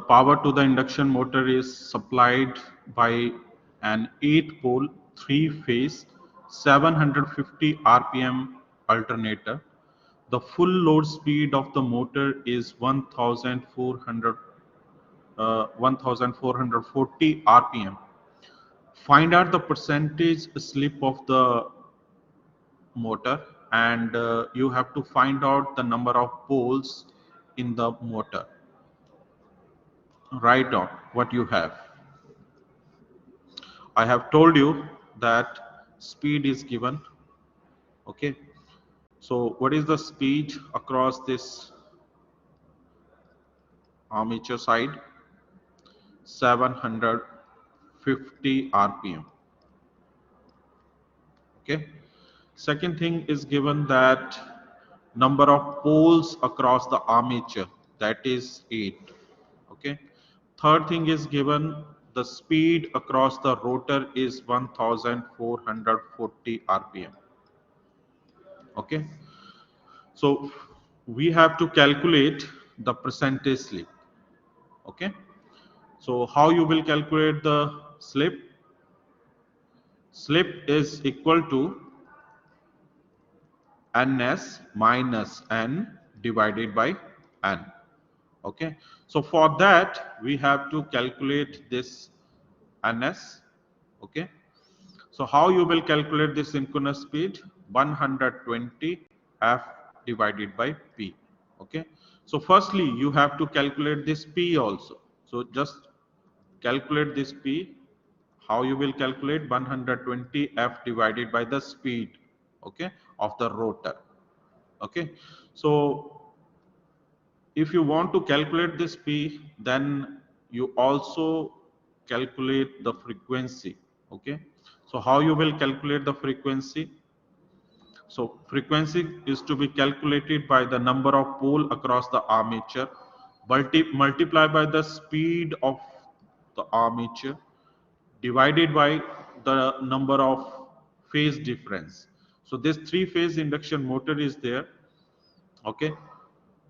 power to the induction motor is supplied by an 8-pole 3-phase 750 rpm alternator. The full load speed of the motor is 1440 rpm. Find out the percentage slip of the motor, and you have to find out the number of poles in the motor. Write down what you have. I have told you that speed is given. Okay, so what is the speed across this armature side? 750 rpm. Okay, second thing is given that number of poles across the armature, that is 8. Okay, third thing is given the speed across the rotor is 1440 rpm. Okay, so we have to calculate the percentage slip. Okay, so how you will calculate the slip? Slip is equal to ns minus n divided by n. Okay, so for that we have to calculate this ns. Okay, so how you will calculate this synchronous speed? 120 f divided by p. Okay, so firstly you have to calculate this p also. So just calculate this p. How you will calculate? 120 f divided by the speed, okay, of the rotor. Okay, so if you want to calculate this p, then you also calculate the frequency. Okay, so how you will calculate the frequency? So frequency is to be calculated by the number of pole across the armature multiply by the speed of the armature divided by the number of phase difference. So this 3-phase induction motor is there. Okay,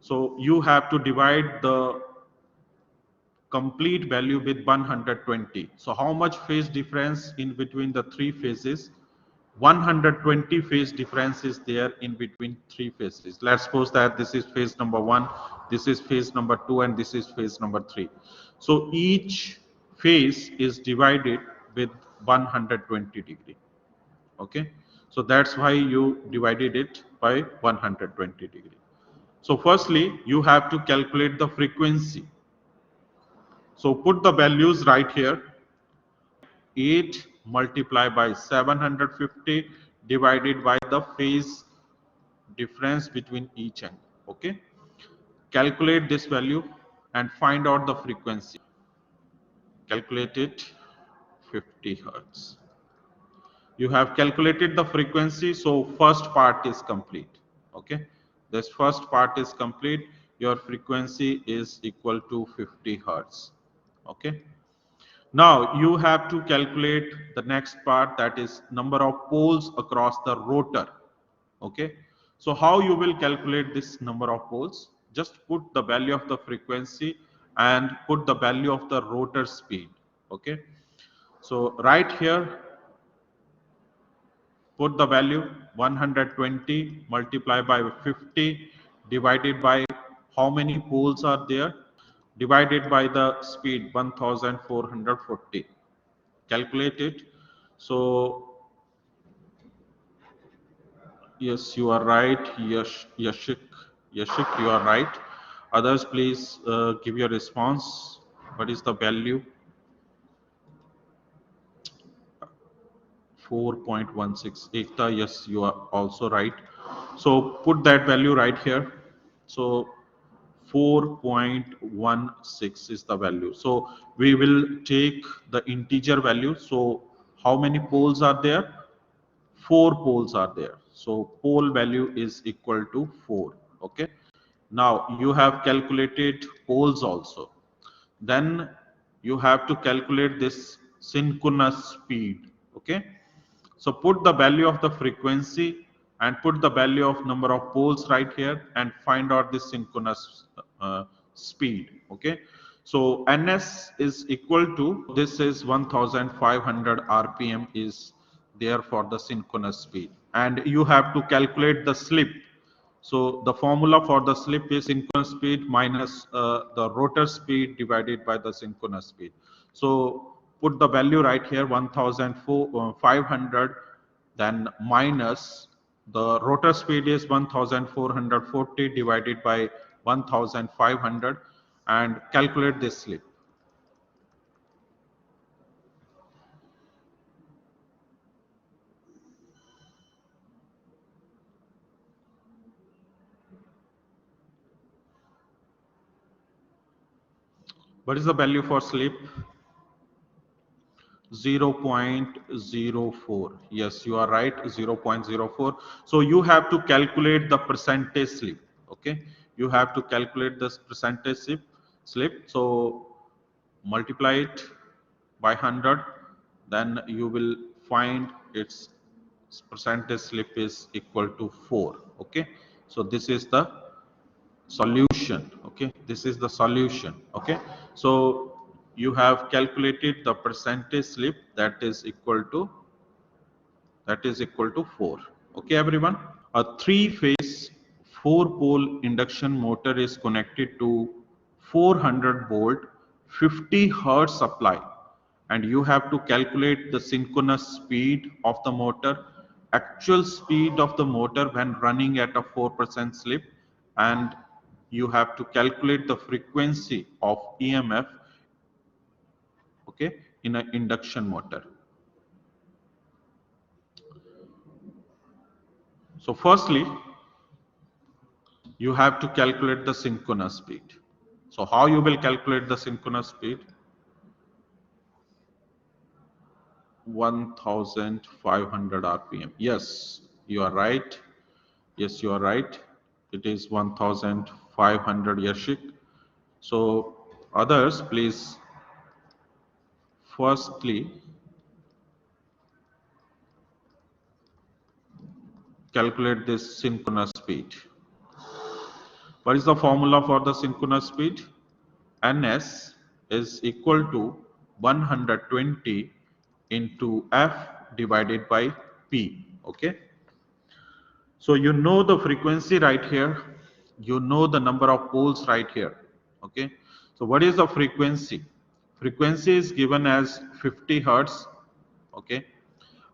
so you have to divide the complete value with 120. So how much phase difference in between the 3 phases? 120 phase difference is there in between 3 phases. Let's suppose that this is phase number 1, this is phase number 2, and this is phase number 3. So each phase is divided with 120 degree. Okay, so that's why you divided it by 120 degree. So firstly you have to calculate the frequency. So put the values right here. 8 multiplied by 750 divided by the phase difference between each end. Okay, calculate this value and find out the frequency. Calculate it. 50 hertz. You have calculated the frequency, so first part is complete. Okay, this first part is complete. Your frequency is equal to 50 hertz. Okay, now you have to calculate the next part, that is number of poles across the rotor. Okay, so how you will calculate this number of poles? Just put the value of the frequency and put the value of the rotor speed. Okay, so right here put the value 120 multiplied by 50 divided by how many poles are there, divided by the speed 1440. Calculate it. So yes, you are right. Yashik, you are right. Others, please give your response. What is the value? 4.16. Ekta, yes, you are also right. So put that value right here. So 4.16 is the value. So we will take the integer value. So how many poles are there? 4 poles are there. So pole value is equal to 4. Okay. Now you have calculated poles also. Then you have to calculate this synchronous speed. Okay. So put the value of the frequency and put the value of number of poles right here and find out this synchronous speed. Okay. So ns is equal to, this is 1500 rpm is there for the synchronous speed, and you have to calculate the slip. So the formula for the slip is synchronous speed minus the rotor speed divided by the synchronous speed. So put the value right here, 1500, then minus the rotor speed is 1440 divided by 1500, and calculate this slip. What is the value for slip? 0.04. Yes, you are right, 0.04. So you have to calculate the percentage slip. Okay, you have to calculate this percentage slip. So multiply it by 100, then you will find its percentage slip is equal to 4. Okay, so this is the solution. Okay, this is the solution. Okay, so you have calculated the percentage slip, that is equal to 4. Okay everyone, a three-phase 4-pole induction motor is connected to 400 volt 50 hertz supply, and you have to calculate the synchronous speed of the motor, actual speed of the motor when running at a 4% slip, and you have to calculate the frequency of EMF, okay, in an induction motor. So firstly, you have to calculate the synchronous speed. So how you will calculate the synchronous speed? 1500 rpm. Yes, you are right. Yes, you are right. It is 1500, Yashik. So others, please firstly calculate this synchronous speed. What is the formula for the synchronous speed? Ns is equal to 120 into F divided by P. Okay. So you know the frequency right here. You know the number of poles right here. Okay. So what is the frequency? Frequency is given as 50 hertz. Okay.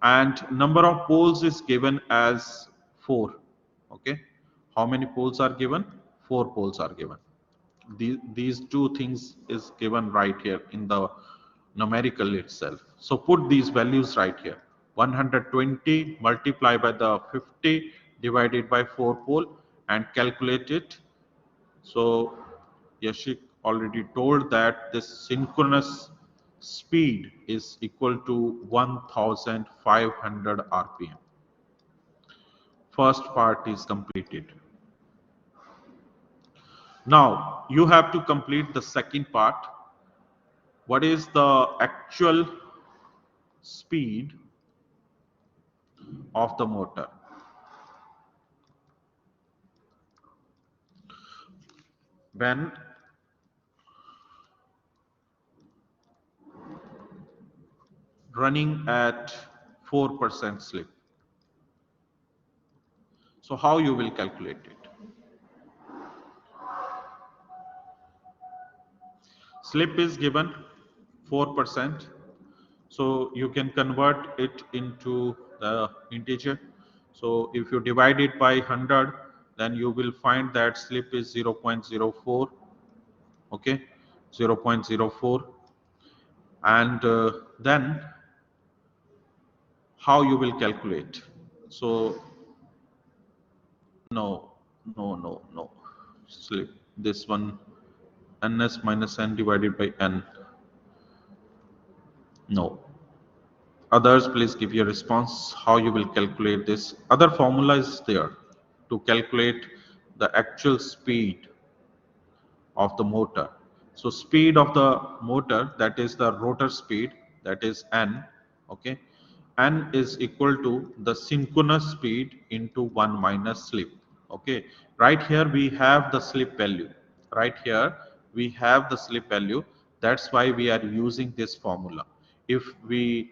And number of poles is given as 4. Okay. How many poles are given? 4 poles are given. These two things is given right here in the numerical itself. So put these values right here. 120 multiplied by the 50 divided by 4 pole and calculate it. So Yashik already told that this synchronous speed is equal to 1500 rpm. First part is completed. Now you have to complete the second part. What is the actual speed of the motor? When running at 4% slip. So how you will calculate it? Slip is given 4%. So you can convert it into the integer. So if you divide it by 100, then you will find that slip is 0.04. Okay, 0.04. And then how you will calculate? So no, slip this one, ns minus n divided by n. No. Others, please give your response how you will calculate this. Other formula is there to calculate the actual speed of the motor. So speed of the motor, that is the rotor speed, that is n. Okay, n is equal to the synchronous speed into 1 minus slip. Okay, right here we have the slip value. Right here we have the slip value. That's why we are using this formula. If we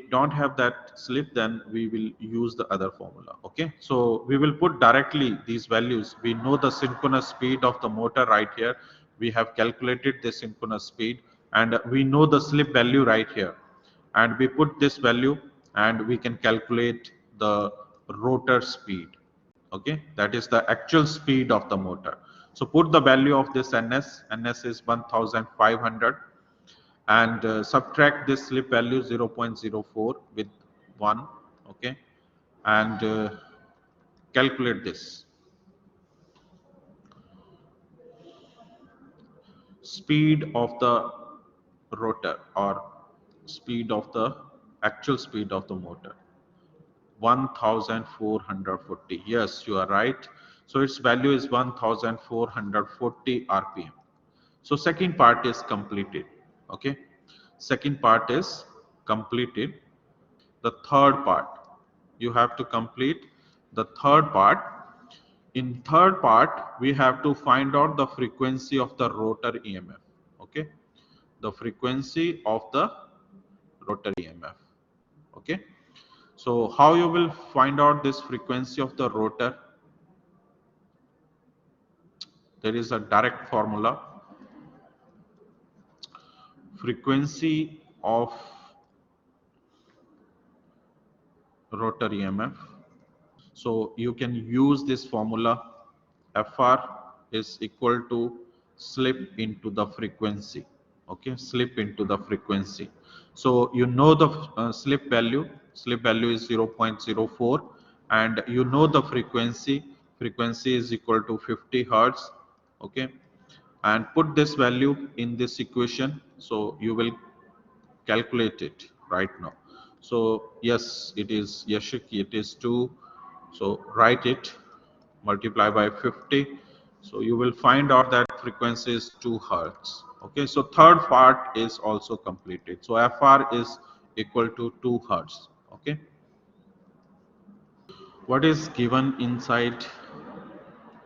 don't have that slip, then we will use the other formula. Okay, so we will put directly these values. We know the synchronous speed of the motor right here. We have calculated the synchronous speed, and we know the slip value right here, and we put this value, and we can calculate the rotor speed. Okay, that is the actual speed of the motor. So put the value of this ns is 1500, and subtract this slip value 0.04 with 1. Okay, and calculate this speed of the rotor, or speed of the actual speed of the motor, 1440. Yes, you are right. So its value is 1440 rpm. So second part is completed. Okay, second part is completed. The third part, you have to complete the third part. In third part, we have to find out the frequency of the rotor EMF. Okay, the frequency of the rotor EMF. Okay, so how you will find out this frequency of the rotor? There is a direct formula. Frequency of rotor EMF. So you can use this formula. Fr is equal to slip into the frequency. Okay, slip into the frequency. So you know the slip value. Slip value is 0.04, and you know the frequency. Frequency is equal to 50 hertz. Okay, and put this value in this equation. So you will calculate it right now. So yes, it is Yashik, it is 2. So write it, multiply by 50. So you will find out that frequency is 2 hertz. Okay, so third part is also completed. So FR is equal to 2 hertz. Okay, what is given inside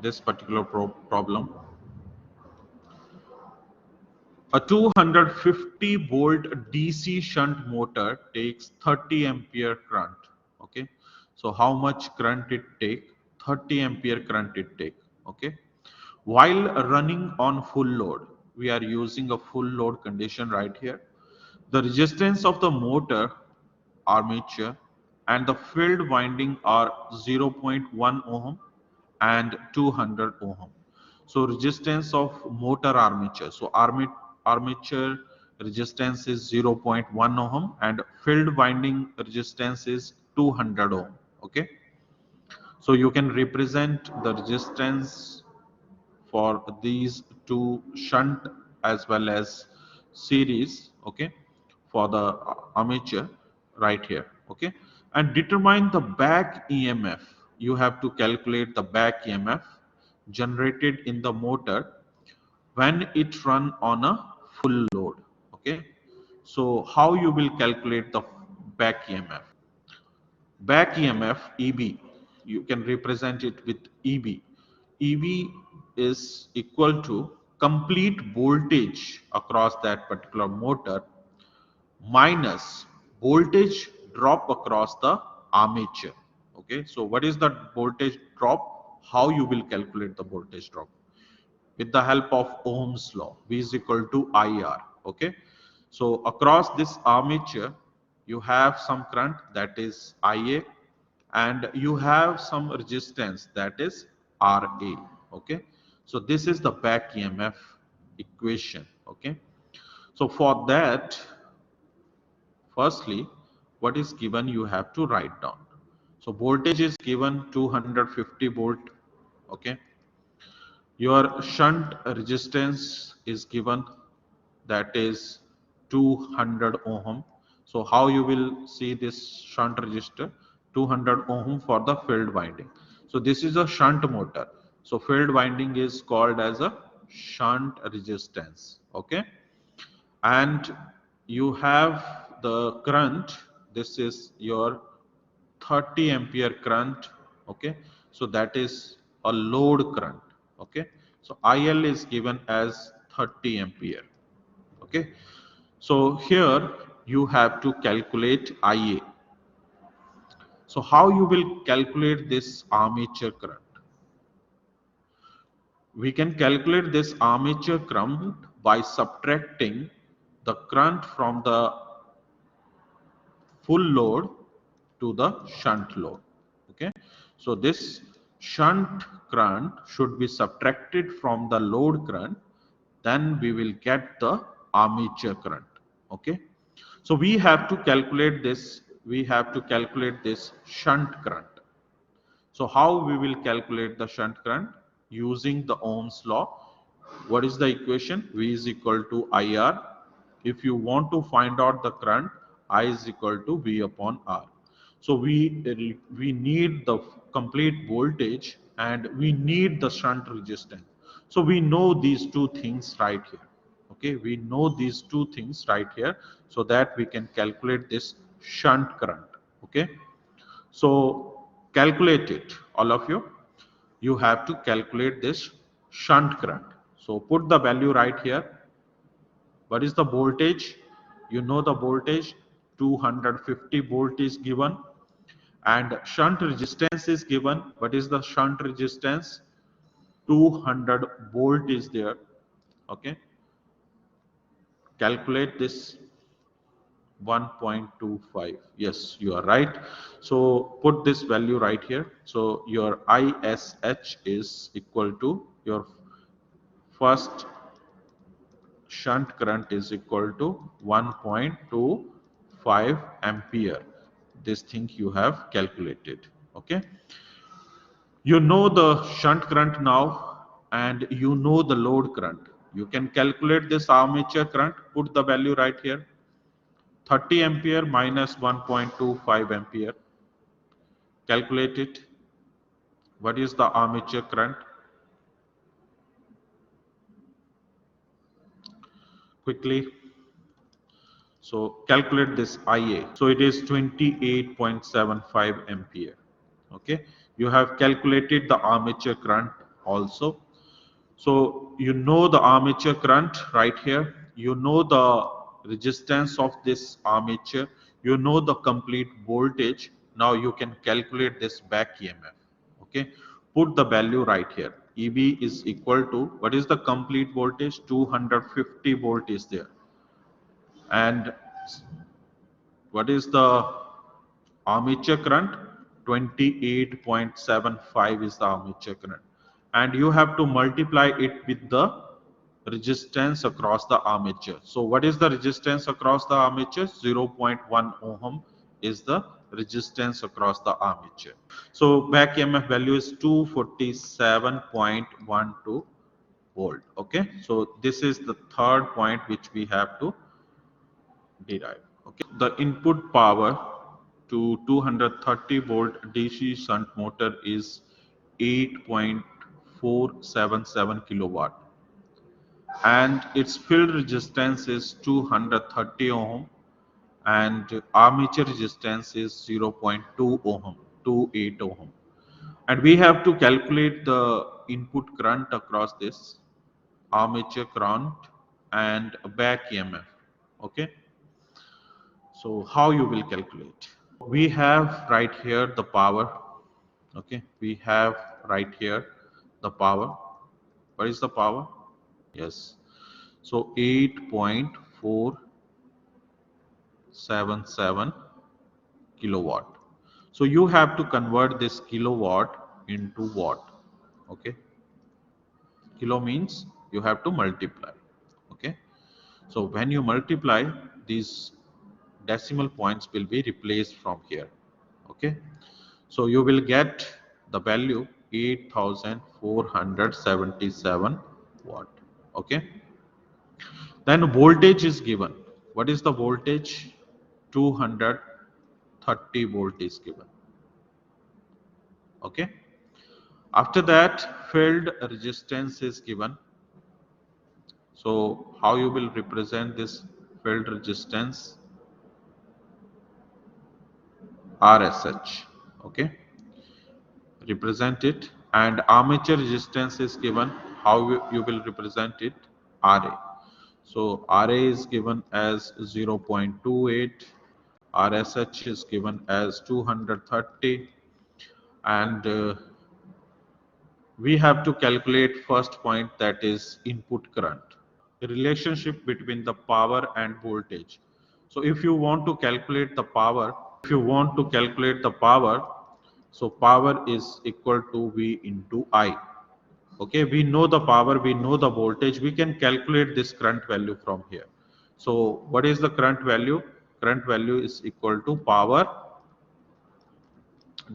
this particular problem? A 250 volt DC shunt motor takes 30 ampere current. Okay, so how much current it take? 30 ampere current it take. Okay, while running on full load, we are using a full load condition right here. The resistance of the motor, armature, and the field winding are 0.1 ohm and 200 ohm. So resistance of motor armature. So armature resistance is 0.1 ohm, and field winding resistance is 200 ohm. Okay. So you can represent the resistance for these two shunt as well as series. Okay, for the armature right here. Okay, and determine the back EMF. You have to calculate the back EMF generated in the motor when it run on a full load. Okay, so how you will calculate the back EMF? Back EMF, EB, you can represent it with EB. EB is equal to complete voltage across that particular motor minus voltage drop across the armature. Okay, so what is the voltage drop? How you will calculate the voltage drop? With the help of Ohm's law, V is equal to IR. Okay, so across this armature, you have some current, that is IA, and you have some resistance, that is RA. Okay, so this is the back EMF equation. Okay, so for that, firstly, what is given you have to write down. So voltage is given 250 volt. Okay, your shunt resistance is given, that is 200 ohm. So how you will see this shunt resistor? 200 ohm for the field winding. So this is a shunt motor. So field winding is called as a shunt resistance. Okay, and you have the current. This is your 30 ampere current. Okay, so that is a load current. Okay, So IL is given as 30 ampere. Okay. So here you have to calculate IA. So how you will calculate this armature current? We can calculate this armature current by subtracting the current from the full load to the shunt load. Okay, so this shunt current should be subtracted from the load current, then we will get the armature current. Okay, so we have to calculate this, shunt current. So how we will calculate the shunt current? Using the Ohm's law. What is the equation? V is equal to IR. If you want to find out the current, I is equal to V upon R. So we need the complete voltage and we need the shunt resistance. So we know these two things right here. Okay, we know these two things right here, so that we can calculate this shunt current. Okay, so calculate it, all of you. You have to calculate this shunt current. So put the value right here. What is the voltage? You know the voltage, 250 volt is given, and shunt resistance is given. What is the shunt resistance? 200 volt is there. Okay, calculate this. 1.25. Yes, you are right. So put this value right here. So your ISH is equal to your first shunt current is equal to 1.25 ampere. This thing you have calculated. Okay. You know the shunt current now and you know the load current. You can calculate this armature current. Put the value right here. 30 ampere minus 1.25 ampere. Calculate it. What is the armature current? Quickly. So calculate this IA. So it is 28.75 ampere. Okay. You have calculated the armature current also. So you know the armature current right here. You know the resistance of this armature. You know the complete voltage. Now you can calculate this back EMF. Okay. Put the value right here. EB is equal to, what is the complete voltage? 250 volt is there. And what is the armature current? 28.75 is the armature current. And you have to multiply it with the resistance across the armature. So what is the resistance across the armature? 0.1 ohm is the resistance across the armature. So back EMF value is 247.12 volt. Okay, so this is the third point which we have to derive. Okay, the input power to 230 volt DC shunt motor is 8.477 kilowatt, and its field resistance is 230 ohm, and armature resistance is 0.2 ohm, 28 ohm. And we have to calculate the input current across this armature current and back EMF. Okay, so how you will calculate? We have right here the power. Okay, we have right here the power. What is the power? Yes, so 8.477 kilowatt. So you have to convert this kilowatt into watt. Okay, kilo means you have to multiply. Okay, so when you multiply, these decimal points will be replaced from here. Okay, so you will get the value 8477 watt. Okay, then voltage is given. What is the voltage? 230 volt is given. Okay, after that field resistance is given. So how you will represent this field resistance? RSH. Okay, represent it. And armature resistance is given. how you will represent it? RA. So RA is given as 0.28, RSH is given as 230, and we have to calculate first point, that is input current, the relationship between the power and voltage. So if you want to calculate the power, so power is equal to V into I. Okay, we know the power, we know the voltage, we can calculate this current value from here. So what is the current value? Current value is equal to power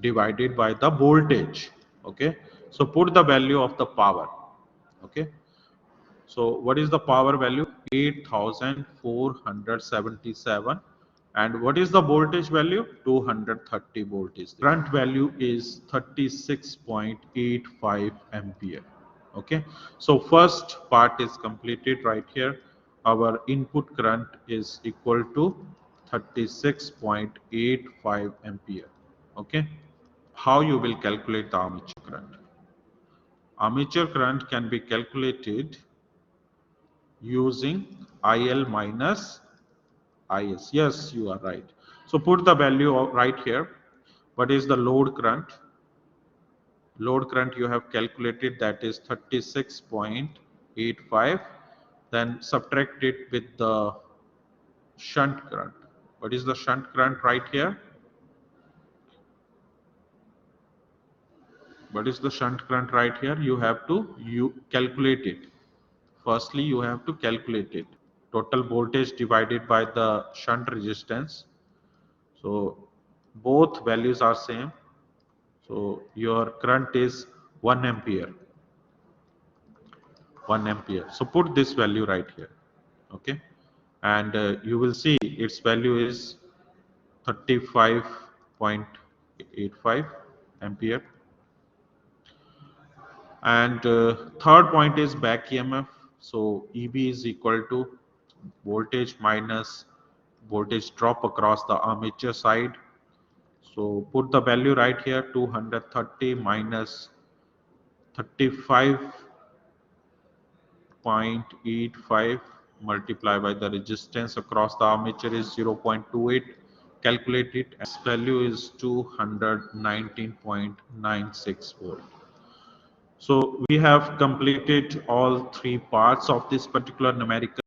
divided by the voltage. Okay, so put the value of the power. Okay, so what is the power value? 8477. And what is the voltage value? 230 voltage. Current value is 36.85 ampere. Okay, so first part is completed right here. Our input current is equal to 36.85 ampere. Okay, how you will calculate the armature current? Armature current can be calculated using IL minus IS. Yes, you are right. So put the value right here. What is the load current? Load current you have calculated, that is 36.85. Then subtract it with the shunt current. What is the shunt current right here? What is the shunt current right here? You have to calculate it. Firstly, you have to calculate it. Total voltage divided by the shunt resistance. So both values are same. So your current is 1 ampere. 1 ampere. So put this value right here. Okay. And you will see its value is 35.85 ampere. And third point is back EMF. So EB is equal to voltage minus voltage drop across the armature side. So put the value right here, 230 minus 35.85 multiplied by the resistance across the armature is 0.28. Calculate it. Its value is 219.96 volt. So we have completed all three parts of this particular numerical